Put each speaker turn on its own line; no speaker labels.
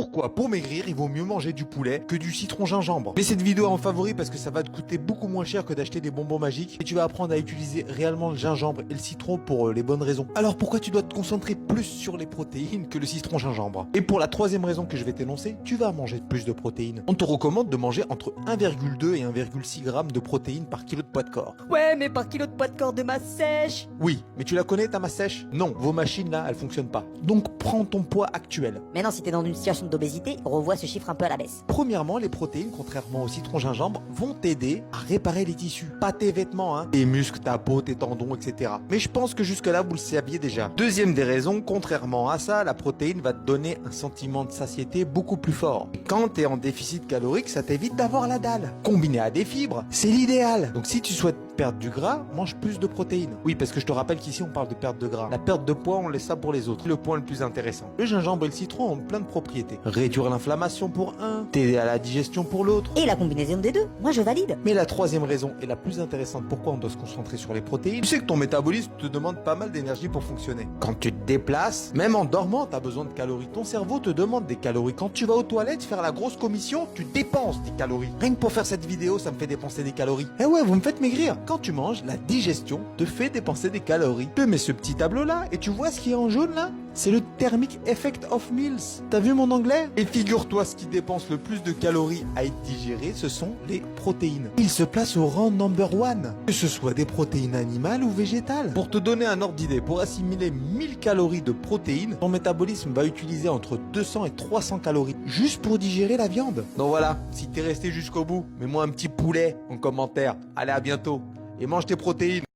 Pourquoi? Pour maigrir, il vaut mieux manger du poulet que du citron gingembre. Mets cette vidéo en favori parce que ça va te coûter beaucoup moins cher que d'acheter des bonbons magiques et tu vas apprendre à utiliser réellement le gingembre et le citron pour les bonnes raisons. Alors pourquoi tu dois te concentrer plus sur les protéines que le citron gingembre? Et pour la troisième raison que je vais t'énoncer, tu vas manger plus de protéines. On te recommande de manger entre 1,2 et 1,6 g de protéines par kilo de poids de corps.
Ouais, mais par kilo de poids de corps de masse sèche.
Oui, mais tu la connais ta masse sèche? Non, vos machines là, elles fonctionnent pas. Donc prends ton poids actuel.
Maintenant, si t'es dans une situation d'obésité, revois ce chiffre un peu à la baisse.
Premièrement, les protéines, contrairement au citron gingembre, vont t'aider à réparer les tissus. Pas tes vêtements, hein, tes muscles, ta peau, tes tendons, etc. Mais je pense que jusque-là, vous le saviez déjà. Deuxième des raisons, contrairement à ça, la protéine va te donner un sentiment de satiété beaucoup plus fort. Quand t'es en déficit calorique, ça t'évite d'avoir la dalle. Combiné à des fibres, c'est l'idéal. Donc si tu souhaites perdre du gras, mange plus de protéines. Oui, parce que je te rappelle qu'ici, on parle de perte de gras. La perte de poids, on laisse ça pour les autres. Le point le plus intéressant. Le gingembre et le citron ont plein de propriétés. Réduire l'inflammation pour un, t'aider à la digestion pour l'autre.
Et la combinaison des deux, moi je valide.
Mais la troisième raison et la plus intéressante pourquoi on doit se concentrer sur les protéines, tu sais que ton métabolisme te demande pas mal d'énergie pour fonctionner. Quand tu te déplaces, même en dormant, tu as besoin de calories. Ton cerveau te demande des calories. Quand tu vas aux toilettes faire la grosse commission, tu dépenses des calories. Rien que pour faire cette vidéo, ça me fait dépenser des calories. Eh ouais, vous me faites maigrir. Quand tu manges, la digestion te fait dépenser des calories. Tu mets ce petit tableau là et tu vois ce qui est en jaune là? C'est le Thermic Effect of Meals. T'as vu mon anglais? Et figure-toi, ce qui dépense le plus de calories à être digéré, ce sont les protéines. Ils se placent au rang number one, que ce soit des protéines animales ou végétales. Pour te donner un ordre d'idée, pour assimiler 1000 calories de protéines, ton métabolisme va utiliser entre 200 et 300 calories, juste pour digérer la viande. Donc voilà, si t'es resté jusqu'au bout, mets-moi un petit poulet en commentaire. Allez, à bientôt. Et mange tes protéines.